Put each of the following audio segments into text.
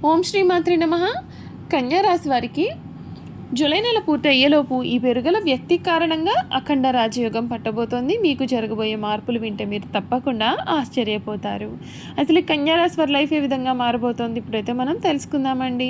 ఓం శ్రీ మాత్రే నమః. కన్యా రాశి వారికి జూలై నెల పూర్తి అయ్యేలోపు ఈ పెరుగుల వ్యక్తి కారణంగా అఖండ రాజయోగం పట్టబోతోంది. మీకు జరగబోయే మార్పులు వింటే మీరు తప్పకుండా ఆశ్చర్యపోతారు. అసలు ఈ కన్యారాశి వారి లైఫ్ ఏ విధంగా మారబోతోంది ఇప్పుడైతే మనం తెలుసుకుందామండి.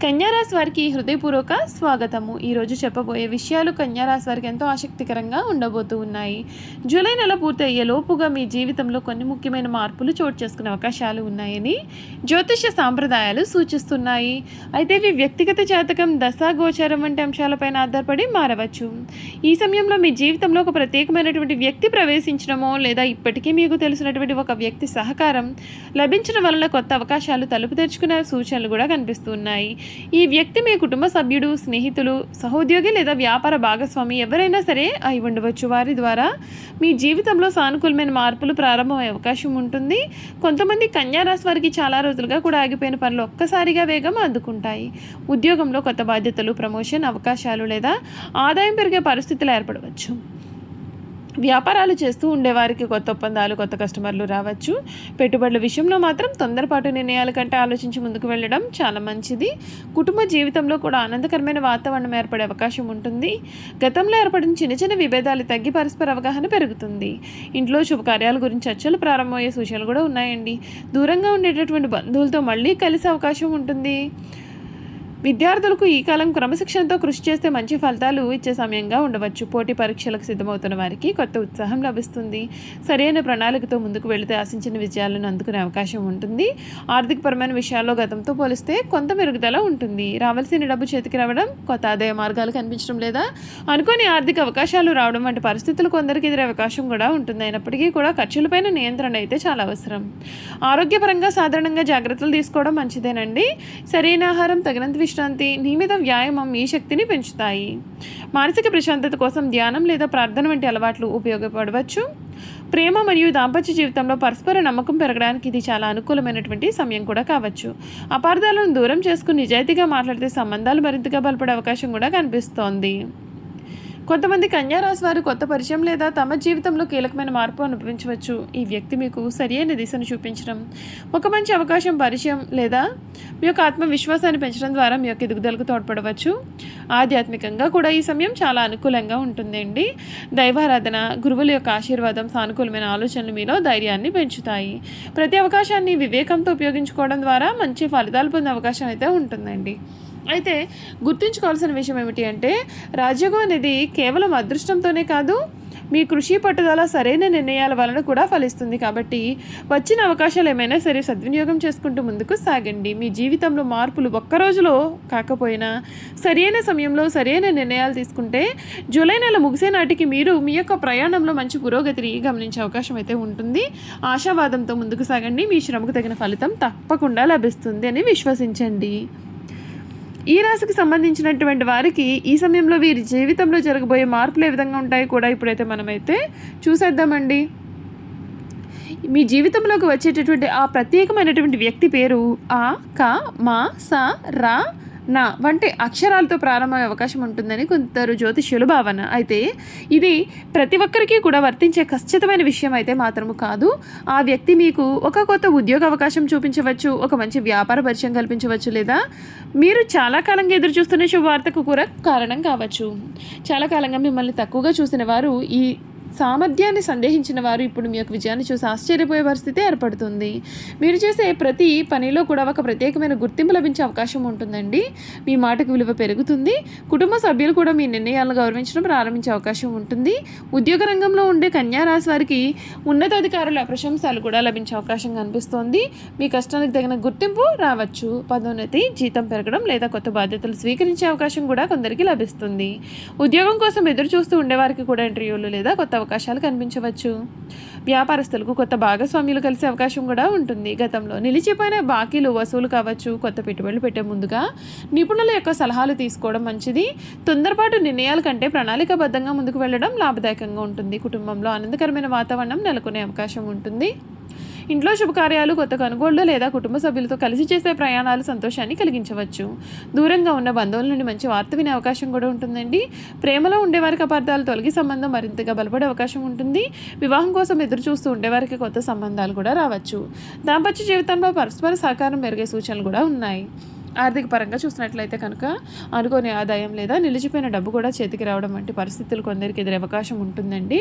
కన్యారాశి వారికి హృదయపూర్వక స్వాగతము. ఈరోజు చెప్పబోయే విషయాలు కన్యారాశి వారికి ఎంతో ఆసక్తికరంగా ఉండబోతూ ఉన్నాయి. జూలై నెల పూర్తి అయ్యేలోపుగా మీ జీవితంలో కొన్ని ముఖ్యమైన మార్పులు చోటు చేసుకునే అవకాశాలు ఉన్నాయని జ్యోతిష్య సాంప్రదాయాలు సూచిస్తున్నాయి. అయితే ఇవి వ్యక్తిగత జాతకం, దశాగోచరం వంటి అంశాలపైన ఆధారపడి మారవచ్చు. ఈ సమయంలో మీ జీవితంలో ఒక ప్రత్యేకమైనటువంటి వ్యక్తి ప్రవేశించడమో లేదా ఇప్పటికీ మీకు తెలిసినటువంటి ఒక వ్యక్తి సహకారం లభించడం వలన కొత్త అవకాశాలు తలుపు తెరుచుకునే సూచనలు కూడా కనిపిస్తున్నాయి. ఈ వ్యక్తి మీ కుటుంబ సభ్యుడు, స్నేహితులు, సహోద్యోగి లేదా వ్యాపార భాగస్వామి ఎవరైనా సరే అయి ఉండవచ్చు. వారి ద్వారా మీ జీవితంలో సానుకూలమైన మార్పులు ప్రారంభమయ్యే అవకాశం ఉంటుంది. కొంతమంది కన్యారాశి వారికి చాలా రోజులుగా కూడా ఆగిపోయిన పనులు ఒక్కసారిగా వేగం అందుకుంటాయి. ఉద్యోగంలో కొత్త బాధ్యతలు, ప్రమోషన్ అవకాశాలు లేదా ఆదాయం పెరిగే పరిస్థితులు ఏర్పడవచ్చు. వ్యాపారాలు చేస్తూ ఉండేవారికి కొత్త ఒప్పందాలు, కొత్త కస్టమర్లు రావచ్చు. పెట్టుబడుల విషయంలో మాత్రం తొందరపాటు నిర్ణయాల కంటే ఆలోచించి ముందుకు వెళ్ళడం చాలా మంచిది. కుటుంబ జీవితంలో కూడా ఆనందకరమైన వాతావరణం ఏర్పడే అవకాశం ఉంటుంది. గతంలో ఏర్పడిన చిన్న చిన్న విభేదాలు తగ్గి పరస్పర అవగాహన పెరుగుతుంది. ఇంట్లో శుభకార్యాల గురించి చర్చలు ప్రారంభమయ్యే సూచనలు కూడా ఉన్నాయండి. దూరంగా ఉండేటటువంటి బంధువులతో మళ్ళీ కలిసే అవకాశం ఉంటుంది. విద్యార్థులకు ఈ కాలం క్రమశిక్షణతో కృషి చేస్తే మంచి ఫలితాలు ఇచ్చే సమయంగా ఉండవచ్చు. పోటీ పరీక్షలకు సిద్ధమవుతున్న వారికి కొత్త ఉత్సాహం లభిస్తుంది. సరైన ప్రణాళికతో ముందుకు వెళితే ఆశించిన విజయాలను అందుకునే అవకాశం ఉంటుంది. ఆర్థికపరమైన విషయాల్లో గతంతో పోలిస్తే కొంత మెరుగుదల ఉంటుంది. రావాల్సిన డబ్బు చేతికి రావడం, కొత్త ఆదాయ మార్గాలు కనిపించడం లేదా అనుకోని ఆర్థిక అవకాశాలు రావడం వంటి పరిస్థితులు కొందరికి ఎదురే అవకాశం కూడా ఉంటుంది. అయినప్పటికీ కూడా ఖర్చులపైన నియంత్రణ అయితే చాలా అవసరం. ఆరోగ్యపరంగా సాధారణంగా జాగ్రత్తలు తీసుకోవడం మంచిదేనండి. సరైన ఆహారం, తగినంత విశ్రాంతి, నియమిత వ్యాయామం ఈ శక్తిని పెంచుతాయి. మానసిక ప్రశాంతత కోసం ధ్యానం లేదా ప్రార్థన వంటి అలవాట్లు ఉపయోగపడవచ్చు. ప్రేమ మరియు దాంపత్య జీవితంలో పరస్పర నమ్మకం పెరగడానికి ఇది చాలా అనుకూలమైనటువంటి సమయం కూడా కావచ్చు. అపార్థాలను దూరం చేసుకుని నిజాయితీగా మాట్లాడితే సంబంధాలు మరింతగా బలపడే అవకాశం కూడా కనిపిస్తోంది. కొంతమంది కన్యారాశి వారు కొత్త పరిచయం లేదా తమ జీవితంలో కీలకమైన మార్పు అనుభవించవచ్చు. ఈ వ్యక్తి మీకు సరియైన దిశను చూపించడం, ఒక మంచి అవకాశం, పరిచయం లేదా మీ యొక్క ఆత్మవిశ్వాసాన్ని పెంచడం ద్వారా మీ యొక్క ఎదుగుదలకు తోడ్పడవచ్చు. ఆధ్యాత్మికంగా కూడా ఈ సమయం చాలా అనుకూలంగా ఉంటుందండి. దైవారాధన, గురువుల యొక్క ఆశీర్వాదం, సానుకూలమైన ఆలోచనలు మీలో ధైర్యాన్ని పెంచుతాయి. ప్రతి అవకాశాన్ని వివేకంతో ఉపయోగించుకోవడం ద్వారా మంచి ఫలితాలు పొందే అవకాశం అయితే ఉంటుందండి. అయితే గుర్తుంచుకోవాల్సిన విషయం ఏమిటి అంటే, రాజయోగం అనేది కేవలం అదృష్టంతోనే కాదు, మీ కృషి, పట్టుదల, సరైన నిర్ణయాల వలన కూడా ఫలిస్తుంది. కాబట్టి వచ్చిన అవకాశాలు ఏమైనా సరే సద్వినియోగం చేసుకుంటూ ముందుకు సాగండి. మీ జీవితంలో మార్పులు ఒక్కరోజులో కాకపోయినా సరైన సమయంలో సరైన నిర్ణయాలు తీసుకుంటే జూలై నెల ముగిసే నాటికి మీరు మీ యొక్క ప్రయాణంలో మంచి పురోగతిని గమనించే అవకాశం అయితే ఉంటుంది. ఆశావాదంతో ముందుకు సాగండి. మీ శ్రమకు తగిన ఫలితం తప్పకుండా లభిస్తుంది అని విశ్వసించండి. ఈ రాశికి సంబంధించినటువంటి వారికి ఈ సమయంలో వీరి జీవితంలో జరగబోయే మార్పులు ఏ విధంగా ఉంటాయో కూడా ఇప్పుడైతే మనమైతే చూసేద్దామండి. మీ జీవితంలోకి వచ్చేటటువంటి ఆ ప్రత్యేకమైనటువంటి వ్యక్తి పేరు ఆ, క, మా, స, ర, నా వంటి అక్షరాలతో ప్రారంభమయ్యే అవకాశం ఉంటుందని కొందరు జ్యోతిష్యుల భావన. అయితే ఇది ప్రతి ఒక్కరికి కూడా వర్తించే ఖచ్చితమైన విషయం అయితే మాత్రము కాదు. ఆ వ్యక్తి మీకు ఒక కొత్త ఉద్యోగ అవకాశం చూపించవచ్చు, ఒక మంచి వ్యాపార పరిచయం కల్పించవచ్చు, లేదా మీరు చాలా కాలంగా ఎదురు చూస్తున్న శుభవార్తకు కూడా కారణం కావచ్చు. చాలా కాలంగా మిమ్మల్ని తక్కువగా చూసిన వారు, ఈ సామర్థ్యాన్ని సందేహించిన వారు ఇప్పుడు మీ యొక్క విజయాన్ని చూసి ఆశ్చర్యపోయే పరిస్థితి ఏర్పడుతుంది. మీరు చేసే ప్రతి పనిలో కూడా ఒక ప్రత్యేకమైన గుర్తింపు లభించే అవకాశం ఉంటుందండి. మీ మాటకు విలువ పెరుగుతుంది. కుటుంబ సభ్యులు కూడా మీ నిర్ణయాలను గౌరవించడం ప్రారంభించే అవకాశం ఉంటుంది. ఉద్యోగ రంగంలో ఉండే కన్యారాశి వారికి ఉన్నతాధికారుల ప్రశంసలు కూడా లభించే అవకాశం కనిపిస్తోంది. మీ కష్టానికి తగిన గుర్తింపు రావచ్చు. పదోన్నతి, జీతం పెరగడం లేదా కొత్త బాధ్యతలు స్వీకరించే అవకాశం కూడా కొందరికి లభిస్తుంది. ఉద్యోగం కోసం ఎదురు చూస్తూ ఉండేవారికి కూడా ఇంటర్వ్యూలు లేదా కొత్త అవకాశాలు కనిపించవచ్చు. వ్యాపారస్తులకు కొత్త భాగస్వామ్యులు కలిసే అవకాశం కూడా ఉంటుంది. గతంలో నిలిచిపోయిన బాకీలు వసూలు కావచ్చు. కొత్త పెట్టుబడులు పెట్టే ముందుగా నిపుణుల యొక్క సలహాలు తీసుకోవడం మంచిది. తొందరపాటు నిర్ణయాల కంటే ప్రణాళికాబద్ధంగా ముందుకు వెళ్ళడం లాభదాయకంగా ఉంటుంది. కుటుంబంలో ఆనందకరమైన వాతావరణం నెలకొనే అవకాశం ఉంటుంది. ఇంట్లో శుభకార్యాలు, కొత్త కొనుగోళ్లు లేదా కుటుంబ సభ్యులతో కలిసి చేసే ప్రయాణాలు సంతోషాన్ని కలిగించవచ్చు. దూరంగా ఉన్న బంధువుల నుండి మంచి వార్త వినే అవకాశం కూడా ఉంటుందండి. ప్రేమలో ఉండేవారికి అపార్థాలు తొలగి సంబంధం మరింతగా బలపడే అవకాశం ఉంటుంది. వివాహం కోసం ఎదురు చూస్తూ ఉండేవారికి కొత్త సంబంధాలు కూడా రావచ్చు. దాంపత్య జీవితంలో పరస్పర సహకారం పెరిగే సూచనలు కూడా ఉన్నాయి. ఆర్థిక పరంగా చూసినట్లయితే కనుక అనుకోని ఆదాయం లేదా నిలిచిపోయిన డబ్బు కూడా చేతికి రావడం వంటి పరిస్థితులు కొందరికి ఎదురే అవకాశం ఉంటుందండి.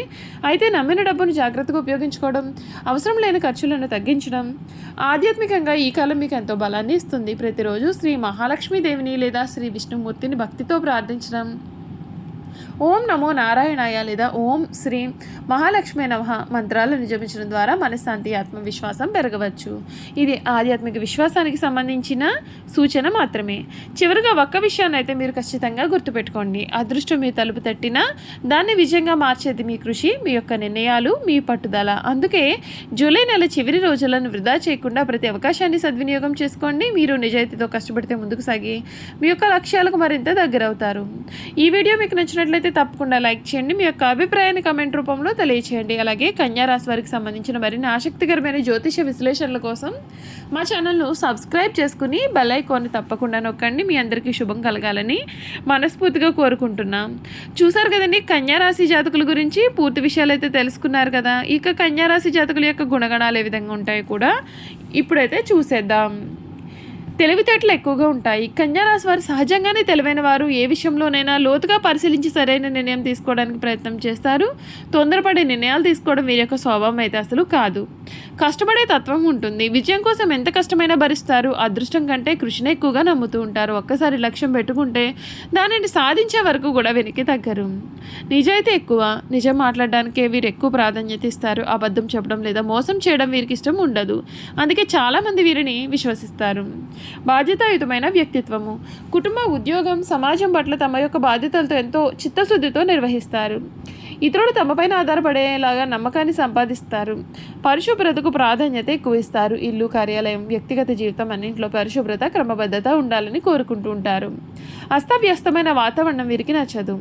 అయితే నమ్మిన డబ్బును జాగ్రత్తగా ఉపయోగించుకోవడం, అవసరం లేని ఖర్చులను తగ్గించడం ఆధ్యాత్మికంగా ఈ కాలం మీకు ఎంతో బలాన్ని ఇస్తుంది. ప్రతిరోజు శ్రీ మహాలక్ష్మీదేవిని లేదా శ్రీ విష్ణుమూర్తిని భక్తితో ప్రార్థించడం, ఓం నమో నారాయణాయ లేదా ఓం శ్రీ మహాలక్ష్మి నమః మంత్రాలను జపించడం ద్వారా మనశ్శాంతి, ఆత్మవిశ్వాసం పెరగవచ్చు. ఇది ఆధ్యాత్మిక విశ్వాసానికి సంబంధించిన సూచన మాత్రమే. చివరిగా ఒక్క విషయాన్ని అయితే మీరు ఖచ్చితంగా గుర్తుపెట్టుకోండి. అదృష్టం మీ తలుపు తట్టినా దాన్ని విజయంగా మార్చేది మీ కృషి, మీ యొక్క నిర్ణయాలు, మీ పట్టుదల. అందుకే జూలై నెల చివరి రోజులను వృధా చేయకుండా ప్రతి అవకాశాన్ని సద్వినియోగం చేసుకోండి. మీరు నిజాయితీతో కష్టపడితే ముందుకు సాగి మీ యొక్క లక్ష్యాలకు మరింత దగ్గరవుతారు. ఈ వీడియో మీకు నచ్చినట్లయితే తప్పకుండా లైక్ చేయండి. మీ యొక్క అభిప్రాయాన్ని కమెంట్ రూపంలో తెలియచేయండి. అలాగే కన్యా రాశి వారికి సంబంధించిన మరిన్ని ఆసక్తికరమైన జ్యోతిష విశ్లేషణల కోసం మా ఛానల్ను సబ్స్క్రైబ్ చేసుకుని బెల్ ఐకాన్ని తప్పకుండా నొక్కండి. మీ అందరికీ శుభం కలగాలని మనస్ఫూర్తిగా కోరుకుంటున్నాం. చూసారు కదండి కన్యా రాశి జాతకుల గురించి పూర్తి విషయాలు అయితే తెలుసుకున్నారు కదా. ఇక కన్యా రాశి జాతకుల యొక్క గుణగణాలు ఏ విధంగా ఉంటాయో కూడా ఇప్పుడైతే చూసేద్దాం. తెలివితేటలు ఎక్కువగా ఉంటాయి. కన్యా రాశి వారు సహజంగానే తెలివైన వారు. ఏ విషయంలోనైనా లోతుగా పరిశీలించి సరైన నిర్ణయం తీసుకోవడానికి ప్రయత్నం చేస్తారు. తొందరపడే నిర్ణయాలు తీసుకోవడం వీరి యొక్క స్వభావం అయితే అసలు కాదు. కష్టపడే తత్వం ఉంటుంది. విజయం కోసం ఎంత కష్టమైనా భరిస్తారు. అదృష్టం కంటే కృషిని ఎక్కువగా నమ్ముతూ ఉంటారు. ఒక్కసారి లక్ష్యం పెట్టుకుంటే దానిని సాధించే వరకు కూడా వెనక్కి తగ్గరు. నిజాయితీ ఎక్కువ. నిజం మాట్లాడడానికే వీరు ఎక్కువ ప్రాధాన్యత ఇస్తారు. అబద్ధం చెప్పడం లేదా మోసం చేయడం వీరికి ఇష్టం ఉండదు. అందుకే చాలామంది వీరిని విశ్వసిస్తారు. బాధ్యతాయుతమైన వ్యక్తిత్వము. కుటుంబ, ఉద్యోగం, సమాజం పట్ల తమ యొక్క బాధ్యతలతో ఎంతో చిత్తశుద్ధితో నిర్వహిస్తారు. ఇతరులు తమపైన ఆధారపడేలాగా నమ్మకాన్ని సంపాదిస్తారు. పరిశుభ్రతకు ప్రాధాన్యత ఎక్కువ ఇస్తారు. ఇల్లు, కార్యాలయం, వ్యక్తిగత జీవితం అన్నింటిలో పరిశుభ్రత, క్రమబద్ధత ఉండాలని కోరుకుంటూ ఉంటారు. అస్తవ్యస్తమైన వాతావరణం వీరికి నచ్చదు.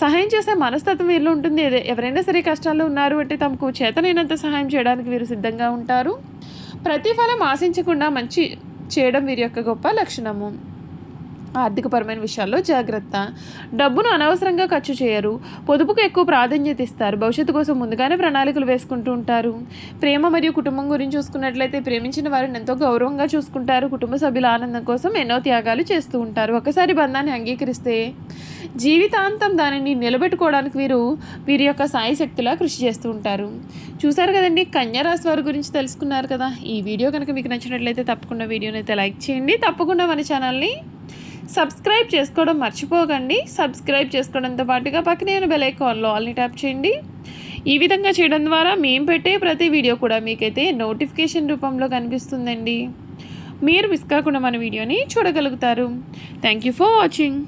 సహాయం చేసే మనస్తత్వం వీరిలో ఉంటుంది. ఎవరైనా సరే కష్టాల్లో ఉన్నారు అంటే తమకు చేతనైనంత సహాయం చేయడానికి వీరు సిద్ధంగా ఉంటారు. ప్రతిఫలం ఆశించకుండా మంచి చేయడం వీరి యొక్క గొప్ప లక్షణము. ఆర్థికపరమైన విషయాల్లో జాగ్రత్త. డబ్బును అనవసరంగా ఖర్చు చేయరు. పొదుపుకు ఎక్కువ ప్రాధాన్యత ఇస్తారు. భవిష్యత్తు కోసం ముందుగానే ప్రణాళికలు వేసుకుంటూ ఉంటారు. ప్రేమ మరియు కుటుంబం గురించి చూసుకున్నట్లయితే ప్రేమించిన వారిని ఎంతో గౌరవంగా చూసుకుంటారు. కుటుంబ సభ్యుల ఆనందం కోసం ఎన్నో త్యాగాలు చేస్తూ ఉంటారు. ఒకసారి బంధాన్ని అంగీకరిస్తే జీవితాంతం దానిని నిలబెట్టుకోవడానికి వీరి యొక్క సాయశక్తిలా కృషి చేస్తూ ఉంటారు. చూసారు కదండి కన్యా రాశి వారి గురించి తెలుసుకున్నారు కదా. ఈ వీడియో కనుక మీకు నచ్చినట్లయితే తప్పకుండా వీడియోని అయితే లైక్ చేయండి. తప్పకుండా మన ఛానల్ని సబ్స్క్రైబ్ చేసుకోవడం మర్చిపోకండి. సబ్స్క్రైబ్ చేసుకోవడంతో పాటుగా పక్కనే ఉన్న బెల్ ఐకాన్లో ఆల్ని ట్యాప్ చేయండి. ఈ విధంగా చేయడం ద్వారా మేము పెట్టే ప్రతి వీడియో కూడా మీకైతే నోటిఫికేషన్ రూపంలో కనిపిస్తుందండి. మీరు మిస్ కాకుండా మన వీడియోని చూడగలుగుతారు. Thank you for watching.